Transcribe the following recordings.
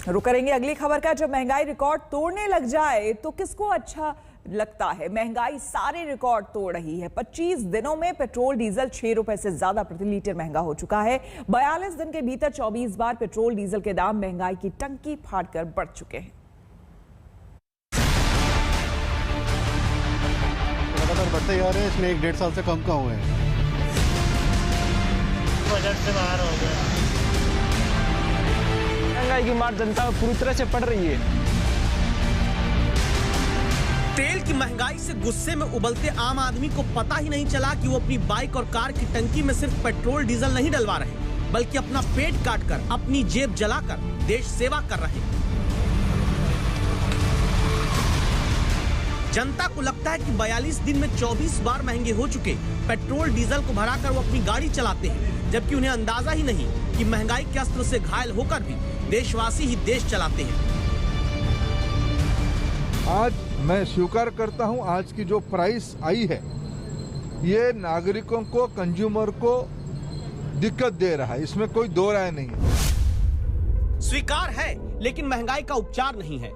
रुक करेंगे अगली खबर का। जब महंगाई रिकॉर्ड तोड़ने लग जाए तो किसको अच्छा लगता है। महंगाई सारे रिकॉर्ड तोड़ रही है। 25 दिनों में पेट्रोल डीजल 6 रुपए से ज्यादा प्रति लीटर महंगा हो चुका है। 42 दिन के भीतर 24 बार पेट्रोल डीजल के दाम महंगाई की टंकी फाड़कर बढ़ चुके हैं। लगातार बढ़ते जा रहे हैं, इसमें 1-1.5 साल से कम हुए हैं। बजट से बाहर हो गया। महंगाई की मार जनता पर पूरी तरह से पड़ रही है। तेल की महंगाई से गुस्से में उबलते आम आदमी को पता ही नहीं चला कि वो अपनी बाइक और कार की टंकी में सिर्फ पेट्रोल डीजल नहीं डलवा रहे, बल्कि अपना पेट काटकर, अपनी जेब जलाकर देश सेवा कर रहे हैं। जनता को लगता है कि 42 दिन में 24 बार महंगे हो चुके पेट्रोल डीजल को भराकर वो अपनी गाड़ी चलाते हैं, जबकि उन्हें अंदाजा ही नहीं कि महंगाई के अस्त्र से घायल होकर भी देशवासी ही देश चलाते हैं। आज मैं स्वीकार करता हूं, आज की जो प्राइस आई है ये नागरिकों को, कंज्यूमर को दिक्कत दे रहा है, इसमें कोई दो राय नहीं है। स्वीकार है, लेकिन महंगाई का उपचार नहीं है।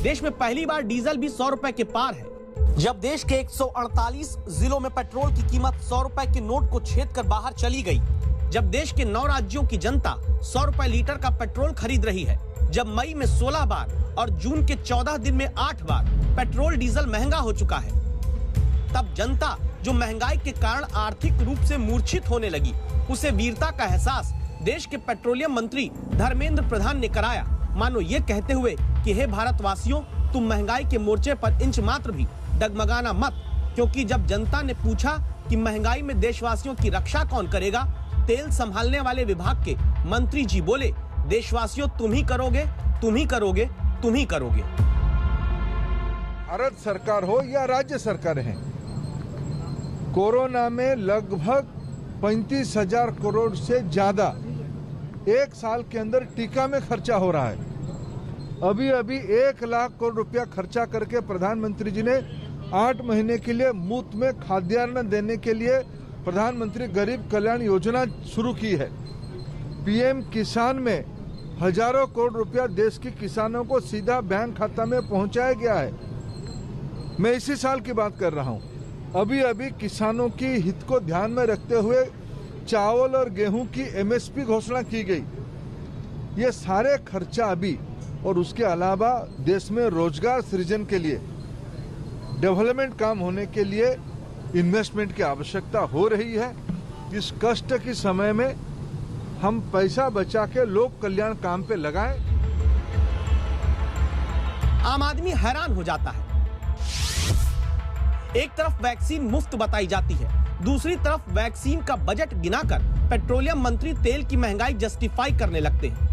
देश में पहली बार डीजल भी 100 रुपए के पार है। जब देश के 148 जिलों में पेट्रोल की कीमत 100 रुपए के नोट को छेद कर बाहर चली गई, जब देश के 9 राज्यों की जनता 100 रुपए लीटर का पेट्रोल खरीद रही है, जब मई में 16 बार और जून के 14 दिन में 8 बार पेट्रोल डीजल महंगा हो चुका है, तब जनता जो महंगाई के कारण आर्थिक रूप से मूर्छित होने लगी, उसे वीरता का एहसास देश के पेट्रोलियम मंत्री धर्मेंद्र प्रधान ने कराया, मानो ये कहते हुए कि हे भारतवासियों, तुम महंगाई के मोर्चे पर इंच मात्र भी डगमगाना मत, क्योंकि जब जनता ने पूछा कि महंगाई में देशवासियों की रक्षा कौन करेगा, तेल संभालने वाले विभाग के मंत्री जी बोले, देशवासियों तुम ही करोगे, तुम ही करोगे, तुम ही करोगे। भारत सरकार हो या राज्य सरकार है, कोरोना में लगभग 35,000 करोड़ से ज्यादा एक साल के अंदर टीका में खर्चा हो रहा है। अभी 1 लाख करोड़ रुपया खर्चा करके प्रधानमंत्री जी ने 8 महीने के लिए मुफ्त में खाद्यान्न देने के लिए प्रधानमंत्री गरीब कल्याण योजना शुरू की है। पीएम किसान में हजारों करोड़ रुपया देश के किसानों को सीधा बैंक खाता में पहुंचाया गया है। मैं इसी साल की बात कर रहा हूं। अभी किसानों की हित को ध्यान में रखते हुए चावल और गेहूं की एमएसपी घोषणा की गई। ये सारे खर्चा अभी, और उसके अलावा देश में रोजगार सृजन के लिए, डेवलपमेंट काम होने के लिए इन्वेस्टमेंट की आवश्यकता हो रही है। इस कष्ट के समय में हम पैसा बचा के लोक कल्याण काम पे लगाएं। आम आदमी हैरान हो जाता है। एक तरफ वैक्सीन मुफ्त बताई जाती है, दूसरी तरफ वैक्सीन का बजट गिनाकर पेट्रोलियम मंत्री तेल की महंगाई जस्टिफाई करने लगते हैं।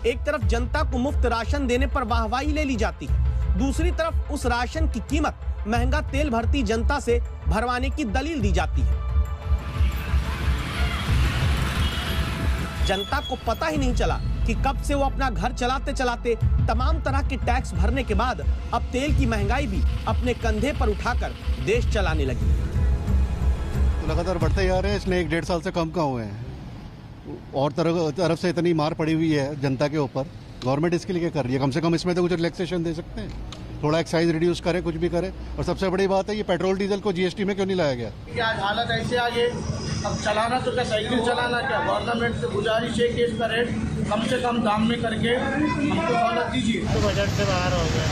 एक तरफ जनता को मुफ्त राशन देने पर वाहवाही ले ली जाती है, दूसरी तरफ उस राशन की कीमत महंगा तेल भरती जनता से भरवाने की दलील दी जाती है। जनता को पता ही नहीं चला कि कब से वो अपना घर चलाते चलाते तमाम तरह के टैक्स भरने के बाद अब तेल की महंगाई भी अपने कंधे पर उठाकर देश चलाने लगी। तो लगातार बढ़ते जा रहे हैं, इसमें 1-1.5 साल से कम हुए हैं। और तरफ से इतनी मार पड़ी हुई है जनता के ऊपर, गवर्नमेंट इसके लिए क्या कर रही है? कम से कम इसमें तो कुछ रिलैक्सेशन दे सकते हैं, थोड़ा एक्साइज रिड्यूस करें, कुछ भी करें। और सबसे बड़ी बात है, ये पेट्रोल डीजल को जीएसटी में क्यों नहीं लाया गया? क्या हालत ऐसे आ गई, अब चलाना तो क्या साइकिल चलाना, क्या गवर्नमेंट से गुजारिश है कि इसका रेट कम से कम दाम में करके हमको सहूलत दीजिए। तो बजट से बाहर हो गया।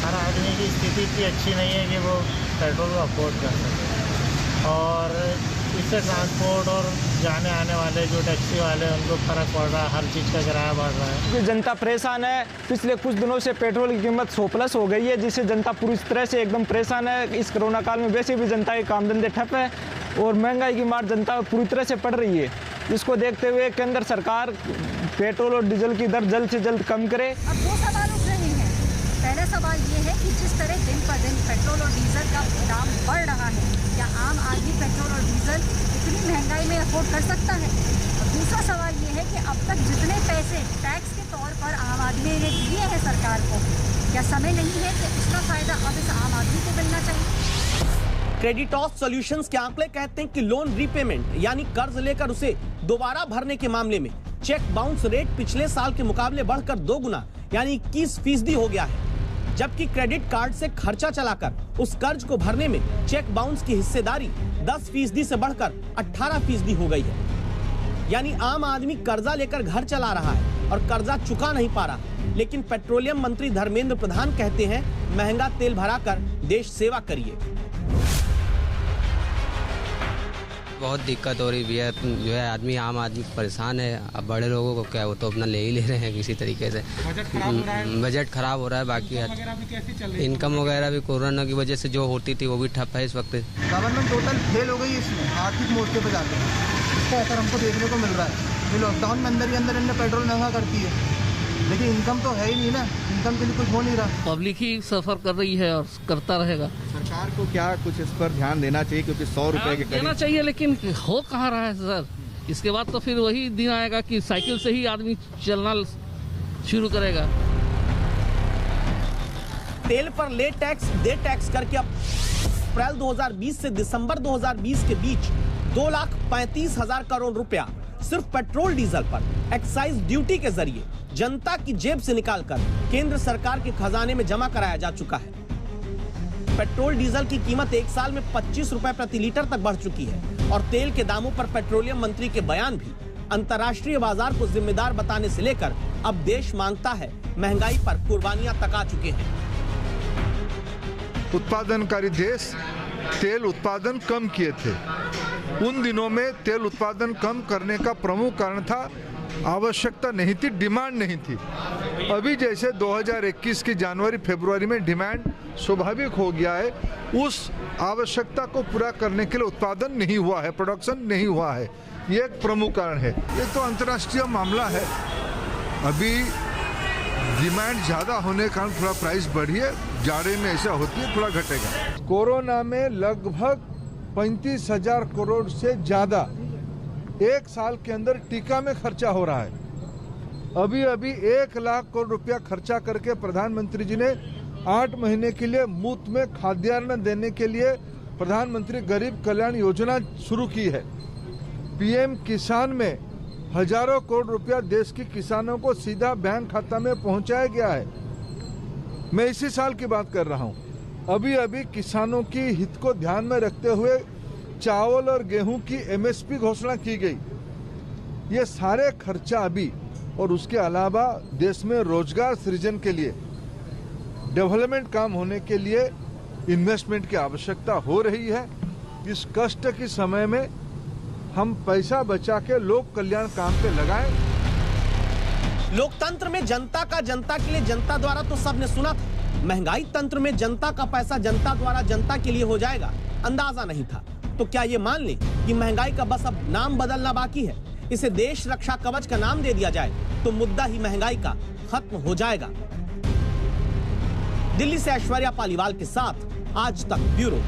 हर आदमी की स्थिति इतनी अच्छी नहीं है कि वो पेट्रोल को अफोर्ड कर सके, और इससे ट्रांसपोर्ट और जाने आने वाले जो टैक्सी वाले हैं उनको फर्क पड़ रहा है, हर चीज़ का किराया बढ़ रहा है। क्योंकि जनता परेशान है। पिछले कुछ दिनों से पेट्रोल की कीमत 100+ हो गई है, जिससे जनता पूरी तरह से एकदम परेशान है। इस कोरोना काल में वैसे भी जनता के काम धंधे ठप है और महंगाई की मार जनता पर पूरी तरह से पड़ रही है, जिसको देखते हुए केंद्र सरकार पेट्रोल और डीजल की दर जल्द से जल्द कम करे। अब 2 सवाल उठ रहे हैं। पहला सवाल ये है कि जिस तरह दिन पर दिन पेट्रोल और डीजल का दाम बढ़ रहा है, क्या आम आदमी पेट्रोल और डीजल इतनी महंगाई में अफोर्ड कर सकता है? और दूसरा सवाल ये है कि अब तक जितने पैसे टैक्स के तौर पर आम आदमी ने दिए हैं सरकार को, क्या समय नहीं है कि उसका फायदा अब इस आम आदमी को मिलना चाहिए? क्रेडिटॉस सॉल्यूशंस के आंकड़े कहते हैं कि लोन रीपेमेंट यानी कर्ज लेकर उसे दोबारा भरने के मामले में चेक बाउंस रेट पिछले साल के मुकाबले बढ़कर 2 गुना यानी 21% हो गया है, जबकि क्रेडिट कार्ड से खर्चा चलाकर उस कर्ज को भरने में चेक बाउंस की हिस्सेदारी 10% से बढ़कर 18% हो गई है। यानी आम आदमी कर्जा लेकर घर चला रहा है और कर्जा चुका नहीं पा रहा। लेकिन पेट्रोलियम मंत्री धर्मेंद्र प्रधान कहते हैं महंगा तेल भराकर देश सेवा करिए। बहुत दिक्कत हो रही है, जो है आदमी आम आदमी परेशान है। अब बड़े लोगों को क्या, वो तो अपना ले ही ले रहे हैं किसी तरीके से। बजट खराब हो रहा है। बाकी इनकम वगैरह भी कोरोना की वजह से जो होती थी वो भी ठप है इस वक्त। गवर्नमेंट टोटल फेल हो गई इसमें, आर्थिक मोर्चे पे जाकर इसका असर हमको देखने को मिल रहा है। ये लॉकडाउन में अंदर ही अंदर इन्हें पेट्रोल महंगा करती है, लेकिन इनकम तो है ही नहीं ना, इनकम के लिए कुछ हो नहीं रहा। पब्लिक ही सफर कर रही है और करता रहेगा। सरकार को क्या कुछ इस पर ध्यान देना चाहिए, क्योंकि 100 रुपए के देना चाहिए, लेकिन हो कहाँ रहा है सर। इसके बाद तो फिर वही दिन आएगा कि साइकिल से ही आदमी चलना शुरू करेगा। तेल पर ले टैक्स दे टैक्स करके अब अप्रैल 2020 से दिसंबर 2020 के बीच 2,35,000 करोड़ रुपया सिर्फ पेट्रोल डीजल पर एक्साइज ड्यूटी के जरिए जनता की जेब से निकालकर केंद्र सरकार के खजाने में जमा कराया जा चुका है। पेट्रोल डीजल की कीमत एक साल में 25 रुपए प्रति लीटर तक बढ़ चुकी है और तेल के दामों पर पेट्रोलियम मंत्री के बयान भी अंतर्राष्ट्रीय बाजार को जिम्मेदार बताने से लेकर अब देश मांगता है महंगाई पर कुर्बानियां तक आ चुके हैं। उत्पादनकारी देश तेल उत्पादन कम किए थे। उन दिनों में तेल उत्पादन कम करने का प्रमुख कारण था आवश्यकता नहीं थी, डिमांड नहीं थी। अभी जैसे 2021 की जनवरी फरवरी में डिमांड स्वाभाविक हो गया है, उस आवश्यकता को पूरा करने के लिए उत्पादन नहीं हुआ है, प्रोडक्शन नहीं हुआ है। ये एक प्रमुख कारण है। ये तो अंतर्राष्ट्रीय मामला है। अभी डिमांड ज़्यादा होने के कारण थोड़ा प्राइस बढ़ी है, जाड़े में ऐसा होती है, थोड़ा घटेगा। कोरोना में लगभग 35,000 करोड़ से ज़्यादा एक साल के अंदर टीका में खर्चा हो रहा है। अभी 1 लाख करोड़ रुपया खर्चा करके प्रधानमंत्री जी ने 8 महीने के लिए मुफ्त में खाद्यान्न देने के लिए प्रधानमंत्री गरीब कल्याण योजना शुरू की है। पीएम किसान में हजारों करोड़ रुपया देश के किसानों को सीधा बैंक खाता में पहुंचाया गया है। मैं इसी साल की बात कर रहा हूं। अभी किसानों की हित को ध्यान में रखते हुए चावल और गेहूं की एमएसपी घोषणा की गई। ये सारे खर्चा अभी और उसके अलावा देश में रोजगार सृजन के लिए, डेवलपमेंट काम होने के लिए इन्वेस्टमेंट की आवश्यकता हो रही है। इस कष्ट के समय में हम पैसा बचा के लोक कल्याण काम पे लगाएं। लोकतंत्र में जनता का जनता के लिए जनता द्वारा तो सबने सुना था। महंगाई तंत्र में जनता का पैसा जनता द्वारा जनता के लिए हो जाएगा, अंदाजा नहीं था। तो क्या ये मान लें कि महंगाई का बस अब नाम बदलना बाकी है? इसे देश रक्षा कवच का नाम दे दिया जाए तो मुद्दा ही महंगाई का खत्म हो जाएगा। दिल्ली से ऐश्वर्या पालीवाल के साथ आज तक ब्यूरो।